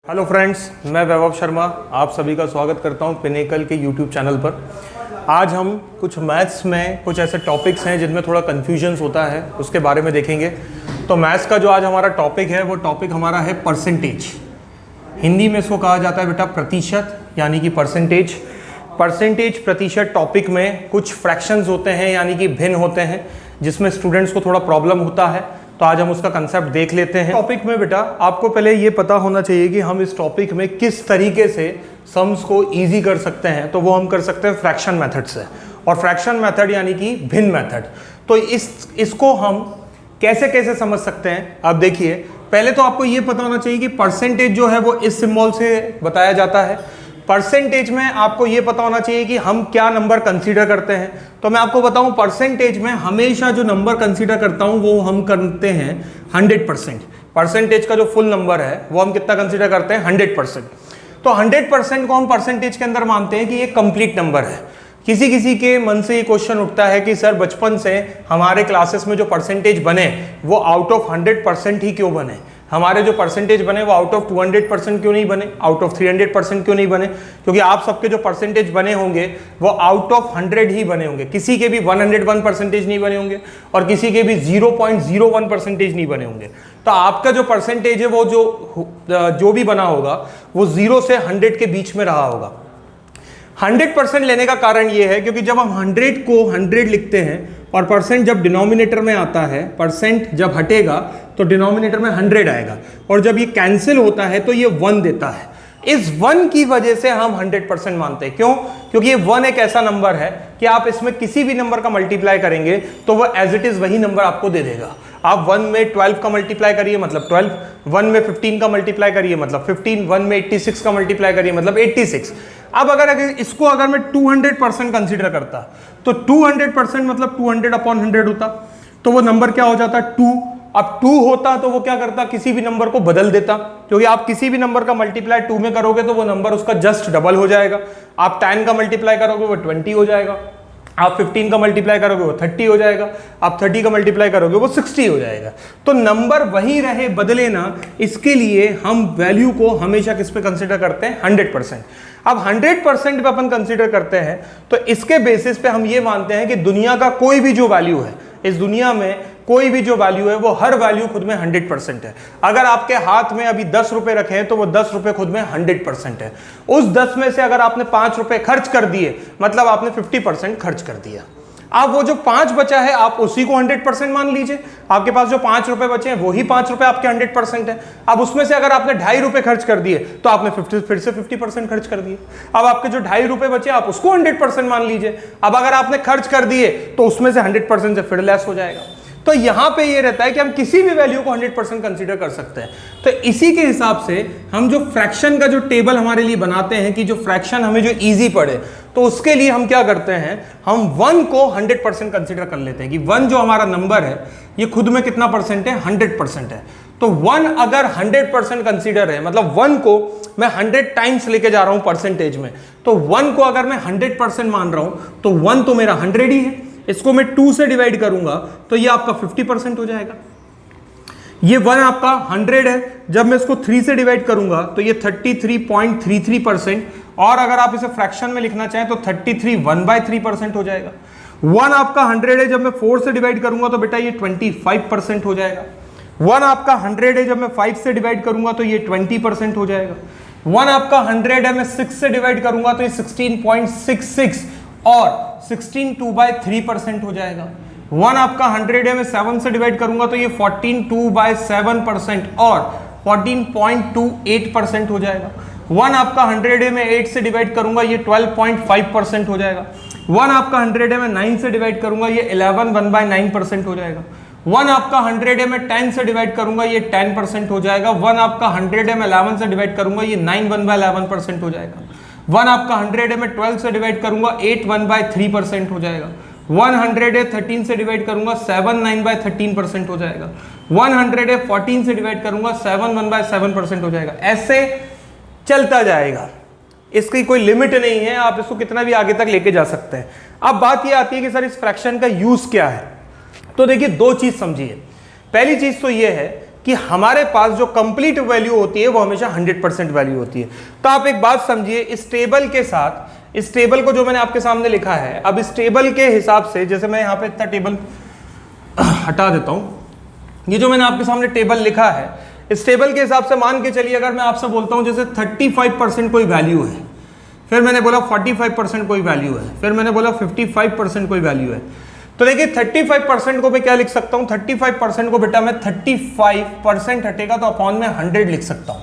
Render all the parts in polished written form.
Hello friends, मैं वैभव शर्मा आप सभी का स्वागत करता हूं पिनेकल के यूट्यूब चैनल पर। आज हम कुछ मैथ्स में कुछ ऐसे टॉपिक्स हैं जिनमें थोड़ा कन्फ्यूजन्स होता है, उसके बारे में देखेंगे। तो मैथ्स का जो आज हमारा टॉपिक है वो टॉपिक हमारा है परसेंटेज। हिंदी में इसको कहा जाता है बेटा प्रतिशत, यानी कि परसेंटेज। परसेंटेज प्रतिशत टॉपिक में कुछ फ्रैक्शंस होते हैं यानी कि भिन्न होते हैं, जिसमें स्टूडेंट्स को थोड़ा प्रॉब्लम होता है। तो आज हम उसका कंसेप्ट देख लेते हैं। टॉपिक में बेटा आपको पहले ये पता होना चाहिए कि हम इस टॉपिक में किस तरीके से सम्स को इजी कर सकते हैं। तो वो हम कर सकते हैं फ्रैक्शन मेथड से, और फ्रैक्शन मेथड यानी कि भिन्न मेथड। तो इसको हम कैसे कैसे समझ सकते हैं, अब देखिए। पहले तो आपको ये पता होना चाहिए कि परसेंटेज जो है वो इस सिंबल से बताया जाता है। परसेंटेज में आपको ये पता होना चाहिए कि हम क्या नंबर कंसीडर करते हैं। तो मैं आपको बताऊं, परसेंटेज में हमेशा जो नंबर कंसीडर करता हूं वो हम करते हैं 100%। परसेंटेज का जो फुल नंबर है वो हम कितना कंसीडर करते हैं, 100%। तो 100% को हम परसेंटेज के अंदर मानते हैं कि ये कंप्लीट नंबर है। किसी किसी के मन से ये क्वेश्चन उठता है कि सर बचपन से हमारे क्लासेस में जो परसेंटेज बने वो आउट ऑफ 100% ही क्यों बने, हमारे जो परसेंटेज बने वो आउट ऑफ 200% क्यों नहीं बने, आउट ऑफ 300% क्यों नहीं बने। क्योंकि आप सबके जो परसेंटेज बने होंगे वो आउट ऑफ 100 ही बने होंगे, किसी के भी 101% नहीं बने होंगे और किसी के भी 0.01% नहीं बने होंगे। तो आपका जो परसेंटेज है वो जो भी बना होगा वो 0 से 100 के बीच में रहा होगा। 100% लेने का कारण ये है क्योंकि जब हम 100 को 100 लिखते हैं और परसेंट जब डिनोमिनेटर में आता है, परसेंट जब हटेगा तो डिनोमिनेटर में 100 आएगा, और जब ये कैंसिल होता है तो ये 1 देता है। इस 1 की वजह से हम 100% मानते हैं। क्यों? क्योंकि ये 1 एक ऐसा नंबर है कि आप इसमें किसी भी नंबर का मल्टीप्लाई करेंगे तो वो एज इट इज वही नंबर आपको दे देगा। आप 1 में 12 का मल्टीप्लाई करिए मतलब 12, 1 में 15 का मल्टीप्लाई करिए मतलब 15, 1 में 86 का मल्टीप्लाई करिए मतलब 86। अब अगर इसको अगर मैं 200% कंसीडर करता तो 200% मतलब 200/100 होता, तो वो नंबर क्या हो जाता, 2। अब 2 होता तो वो क्या करता, किसी भी नंबर को बदल देता, क्योंकि आप किसी भी नंबर का मल्टीप्लाई 2 में करोगे तो वो नंबर उसका जस्ट डबल हो जाएगा। आप 10 का मल्टीप्लाई करोगे वो 20 हो जाएगा, आप 15 का मल्टीप्लाई करोगे वो 30 हो जाएगा, आप 30 का मल्टीप्लाई करोगे वो 60 हो जाएगा। तो नंबर वही रहे, बदले ना, इसके लिए हम वैल्यू को हमेशा किस पे कंसीडर करते हैं, 100%। अब 100% पे अपन कंसीडर करते हैं तो इसके बेसिस पे हम ये मानते हैं कि दुनिया का कोई भी जो वैल्यू है, इस दुनिया में कोई भी जो वैल्यू है वो हर वैल्यू खुद में 100% है। अगर आपके हाथ में अभी 10 रुपए रखे हैं तो वो 10 रुपए खुद में 100% है। उस 10 में से अगर आपने 5 रुपए खर्च कर दिए मतलब आपने 50% खर्च कर दिया। अब वो जो 5 बचा है आप उसी को 100% मान लीजिए। आपके पास जो 5 रुपए बचे हैं वही 5 रुपए आपके 100% है। अब उसमें से अगर आपने 2.5 रुपए खर्च कर दिए तो आपने फिर से 50% खर्च कर दिए। अब आपके जो 2.5 रुपए बचे आप उसको 100% मान लीजिए। अब अगर आपने खर्च कर दिए तो उसमें से 100% से फिर लेस हो जाएगा। तो यहां पे ये रहता है कि हम किसी भी वैल्यू को 100% कंसीडर कर सकते हैं। तो इसी के हिसाब से हम जो फ्रैक्शन का जो टेबल हमारे लिए बनाते हैं कि जो फ्रैक्शन हमें जो इजी पड़े, तो उसके लिए हम क्या करते हैं, हम 1 को 100% कंसीडर कर लेते हैं कि 1 जो हमारा नंबर है ये खुद में कितना परसेंट है, 100% है। तो 1 अगर 100% कंसीडर है मतलब 1 को मैं 100 टाइम्स लेके जा रहा हूं परसेंटेज में, तो 1 को अगर मैं 100% मान रहा हूं तो 1 तो मेरा 100 ही है। इसको मैं 2 से डिवाइड करूंगा तो ये आपका 50% हो जाएगा। ये 1 आपका 100 है, जब मैं इसको 3 से डिवाइड करूंगा तो ये 33.33%, और अगर आप इसे फ्रैक्शन में लिखना चाहें तो 33 1/3% हो जाएगा। 1 आपका 100 है, जब मैं 4 से डिवाइड करूंगा तो बेटा ये 25% हो जाएगा। 1 आपका 100 है, जब मैं 5 से डिवाइड करूंगा तो ये 20% हो जाएगा। 1 आपका 100 है, मैं 6 से डिवाइड करूंगा तो ये 16.66 और 16 2/3% हो जाएगा। 1 आपका 100 है, मैं 7 से डिवाइड करूंगा तो ये 14 2/7% और 14.28% हो जाएगा। 1 आपका 100 है, मैं 8 से डिवाइड करूंगा ये 12.5% हो जाएगा। 1 आपका 100 है, मैं 9 से डिवाइड करूंगा ये 11 1/9% हो जाएगा। 1 आपका 100 है, मैं 10 से डिवाइड करूंगा ये 10% हो जाएगा। 1 आपका 100 है, मैं 11 से डिवाइड करूंगा ये 9 1/11% हो जाएगा। 1 आपका 100 है, मैं 12 से डिवाइड करूंगा 8 1/3% हो जाएगा। 100 है, 13 से डिवाइड करूंगा 7 9/13% हो जाएगा। 100 है, 14 से डिवाइड करूंगा 7 1/7% हो जाएगा। ऐसे चलता जाएगा, इसकी कोई लिमिट नहीं है, आप इसको कितना भी आगे तक लेके जा सकते हैं। अब बात ये आती है कि सर इस फ्रैक्शन का यूज क्या है। तो देखिए, दो चीज समझिए। पहली चीज तो ये है कि हमारे पास जो कंप्लीट वैल्यू होती है वो हमेशा 100% वैल्यू होती है। तो आप एक बात समझिए, इस टेबल के साथ, इस टेबल को जो मैंने आपके सामने लिखा है, अब इस टेबल के हिसाब से, जैसे मैं यहाँ पे इतना टेबल हटा देता हूँ, ये जो मैंने आपके सामने टेबल लिखा है, इस टेबल के हिसाब से मान के चलिए अगर मैं आपसे बोलता हूँ जैसे 35% कोई वैल्यू है, फिर मैंने बोला 45% कोई वैल्यू है, फिर मैंने बोला 55% कोई वैल्यू है, तो देखिए 35% को मैं क्या लिख सकता हूँ, 35% को बेटा मैं 35% हटेगा तो अपॉन में 100 लिख सकता हूँ।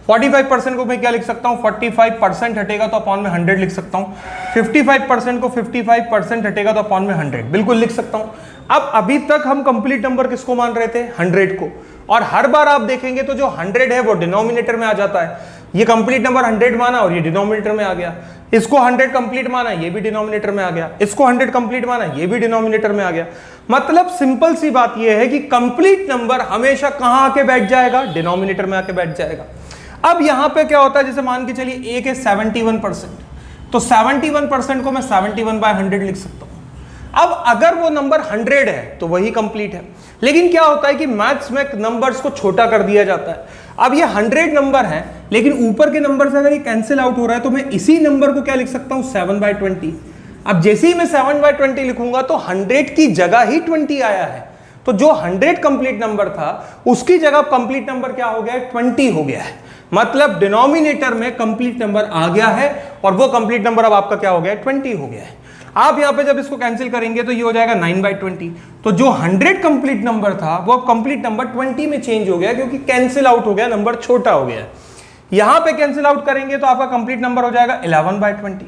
45% को मैं क्या लिख सकता हूँ, 45% हटेगा तो अपॉन में 100 लिख सकता हूँ। 55% को 55% हटेगा तो अपॉन में 100 बिल्कुल लिख सकता हूँ। अब अभी तक हम कंप्लीट नंबर किसको मान रहे थे, 100 को, और हर बार आप देखेंगे तो जो 100 है वो डिनोमिनेटर में आ जाता है। ये कंप्लीट नंबर 100 माना और ये डिनोमिनेटर में आ गया, इसको 100 कंप्लीट माना, ये भी डिनोमिनेटर में आ गया, इसको 100 कंप्लीट माना, ये भी डिनोमिनेटर में आ गया। मतलब सिंपल सी बात ये है कि कंप्लीट नंबर हमेशा कहां आके बैठ जाएगा, डिनोमिनेटर में आके बैठ जाएगा। अब यहां पे क्या होता है, जैसे मान के चलिए एक है 71%, तो 71% को मैं 71/100 लिख सकता हूं। अब अगर वो नंबर 100 है तो वही कंप्लीट है, लेकिन क्या होता है कि मैथ्स में नंबर्स को छोटा कर दिया जाता है। अब ये 100 नंबर है, लेकिन ऊपर के नंबर से अगर ये कैंसिल आउट हो रहा है तो मैं इसी नंबर को क्या लिख सकता हूं, 7/20। अब जैसे ही मैं 7/20 लिखूंगा तो 100 की जगह ही 20 आया है, तो जो 100 कंप्लीट नंबर था उसकी जगह कंप्लीट नंबर क्या हो गया है, 20 हो गया है। मतलब डिनोमिनेटर में कंप्लीट नंबर आ गया है और वो कंप्लीट नंबर अब आपका क्या हो गया है, 20 हो गया है। आप यहां पे जब इसको कैंसिल करेंगे तो ये हो जाएगा 9/20। तो जो 100 कंप्लीट नंबर था वो अब कंप्लीट नंबर 20 में चेंज हो गया, क्योंकि कैंसिल आउट हो गया, नंबर छोटा हो गया। यहां पे कैंसिल आउट करेंगे तो आपका कंप्लीट नंबर हो जाएगा 11/20।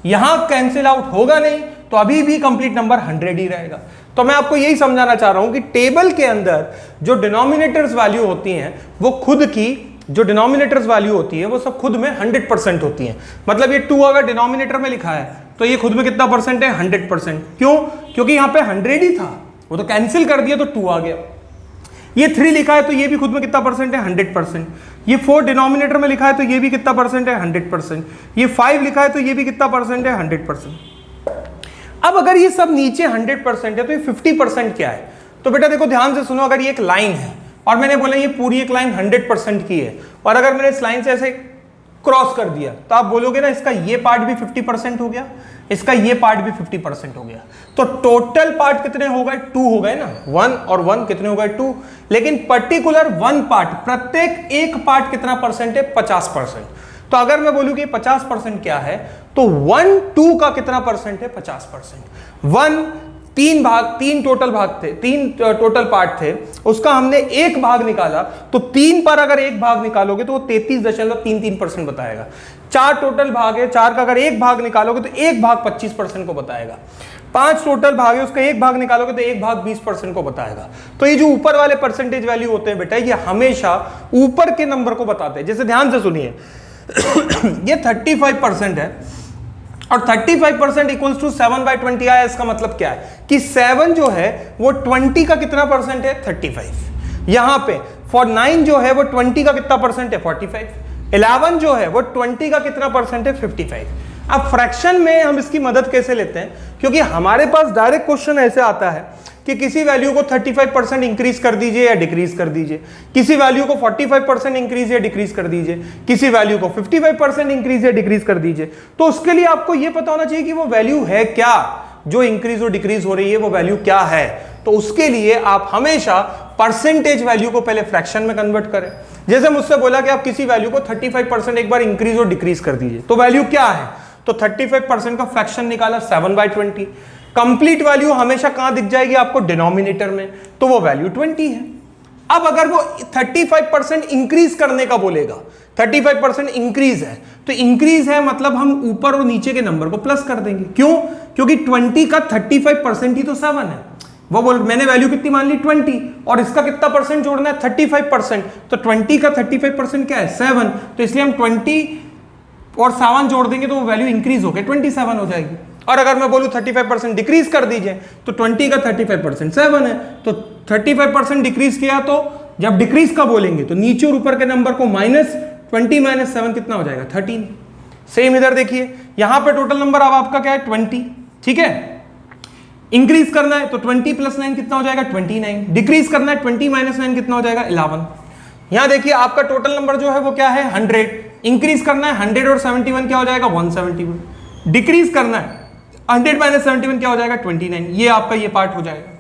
यहां कैंसिल आउट होगा नहीं तो अभी भी कंप्लीट नंबर 100 ही रहेगा। तो मैं आपको यही समझाना चाह रहा हूं कि टेबल के अंदर जो डिनोमिनेटर्स वैल्यू होती हैं वो खुद की, जो डिनोमिनेटर्स वैल्यू होती है वो सब खुद में 100% होती हैं। मतलब ये 2 अगर डिनोमिनेटर में लिखा है तो ये खुद में कितना परसेंट है, 100%। क्यों? क्योंकि यहां पे 100 ही था, वो तो कैंसिल कर दिया तो 2 आ गया। ये 3 लिखा है तो ये भी खुद में कितना परसेंट है, 100%। ये 4 डिनोमिनेटर में लिखा है तो ये भी कितना परसेंट है, 100%। ये 5 लिखा है तो ये भी कितना परसेंट है, 100%। अब अगर ये सब नीचे 100% है तो ये 50% क्या है? तो बेटा देखो ध्यान से सुनो, अगर ये एक लाइन है और मैंने बोला ये पूरी एक लाइन 100% की है, और अगर मैंने इस लाइन से ऐसे क्रॉस कर दिया तो आप बोलोगे ना इसका ये पार्ट भी 50% हो गया, इसका ये पार्ट भी 50% हो गया, तो टोटल पार्ट कितने हो गए, 2 हो गए ना। 1 और 1 कितने हो गए, 2। लेकिन पर्टिकुलर 1 पार्ट, प्रत्येक एक पार्ट कितना परसेंट है, 50%। तो अगर मैं बोलूं कि 50% क्या है, तो 1 2 का कितना परसेंट है, 50%। 1 3 टोटल भाग थे, 3 टोटल पार्ट थे, उसका हमने एक भाग निकाला, तो 3 पर अगर एक भाग निकालोगे तो वो 33.33% बताएगा। 4 टोटल भाग है, 4 का अगर एक भाग निकालोगे तो एक भाग 25% को बताएगा। 5 टोटल भाग है, उसका एक भाग निकालोगे तो एक भाग 20% को बताएगा। तो ये जो ऊपर वाले परसेंटेज वैल्यू होते हैं बेटा, ये हमेशा ऊपर के नंबर को बताते हैं। जैसे ध्यान से सुनिए ये 35% है और 35% इक्वल्स टू 7/20 आया। इसका मतलब क्या है कि 7 जो है वो 20 का कितना परसेंट है, 35। यहां पे फॉर 9 जो है वो 20 का कितना परसेंट है, 45। 11 जो है वो 20 का कितना परसेंट है, 55। अब फ्रैक्शन में हम इसकी मदद कैसे लेते हैं, क्योंकि हमारे पास डायरेक्ट क्वेश्चन ऐसे आता है कि किसी वैल्यू को 35% इंक्रीज कर दीजिए या डिक्रीज कर दीजिए, किसी वैल्यू को 45% इंक्रीज या डिक्रीज कर दीजिए, किसी वैल्यू को 55% इंक्रीज या डिक्रीज कर दीजिए। तो उसके लिए आपको यह पता होना चाहिए कि वो वैल्यू है क्या, जो इंक्रीज और डिक्रीज हो रही है वो वैल्यू क्या है। तो उसके लिए आप हमेशा परसेंटेज वैल्यू को पहले फ्रैक्शन में कन्वर्ट करें। जैसे मुझसे बोला कि आप किसी वैल्यू को 35% एक बार इंक्रीज और डिक्रीज कर दीजिए, तो वैल्यू क्या है, तो 35% का फ्रैक्शन निकाला 7/20। कंप्लीट वैल्यू हमेशा कहां दिख जाएगी आपको, डिनोमिनेटर में, तो वो वैल्यू 20 है। अब अगर वो 35% इंक्रीज करने का बोलेगा, 35% इंक्रीज है, तो इंक्रीज है मतलब हम ऊपर और नीचे के नंबर को प्लस कर देंगे। क्यों? क्योंकि 20 का 35% ही तो 7 है। वो बोल, मैंने वैल्यू कितनी मान ली, 20, और इसका कितना परसेंट जोड़ना है, 35%। तो 20 का 35% क्या है, 7। तो इसलिए हम 20 और 7 जोड़ देंगे तो वो वैल्यू इंक्रीज होकर 27 हो जाएगी। और अगर मैं बोलूं 35% डिक्रीज कर दीजिए, तो 20 का 35% 7 है, तो 35% डिक्रीज किया, तो जब डिक्रीज का बोलेंगे तो नीचे और ऊपर के नंबर को -20 - 7 कितना हो जाएगा, 13। सेम इधर देखिए, यहां पे टोटल नंबर अब आपका क्या है, 20, ठीक है। इंक्रीज करना है तो 20 + 9 कितना हो जाएगा 29, डिक्रीज करना है 20 - 9 कितना हो जाएगा 11। यहां देखिए आपका टोटल नंबर जो है वो क्या है 100, इंक्रीज करना है 100 और 71 क्या हो जाएगा 171, डिक्रीज करना है 100 - 71 क्या हो जाएगा 29, ये आपका ये पार्ट हो जाएगा।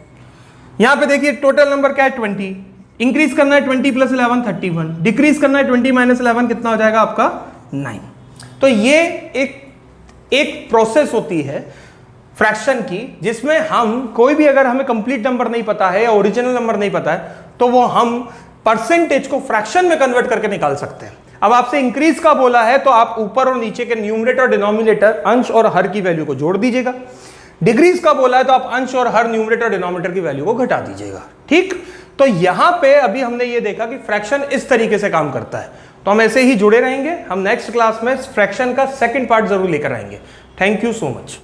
यहां पे देखिए टोटल नंबर क्या है 20, इंक्रीज करना है 20 + 11 31, डिक्रीज करना है 20 - 11 कितना हो जाएगा आपका 9। तो ये एक प्रोसेस होती है फ्रैक्शन की, जिसमें हम कोई भी अगर हमें कंप्लीट नंबर नहीं पता है या ओरिजिनल नंबर नहीं पता है तो वो हम परसेंटेज को फ्रैक्शन में कन्वर्ट करके निकाल सकते हैं। अब आपसे इंक्रीज का बोला है तो आप ऊपर और नीचे के न्यूमरेटर और डिनोमिनेटर अंश और हर की वैल्यू को जोड़ दीजिएगा। डिक्रीज का बोला है तो आप अंश और हर न्यूमरेटर डिनोमिनेटर की वैल्यू को घटा दीजिएगा। ठीक, तो यहां पे अभी हमने ये देखा कि फ्रैक्शन इस तरीके से काम करता है। तो हम ऐसे ही जुड़े रहेंगे, हम नेक्स्ट क्लास में फ्रैक्शन का सेकंड पार्ट जरूर लेकर आएंगे। Thank you so much.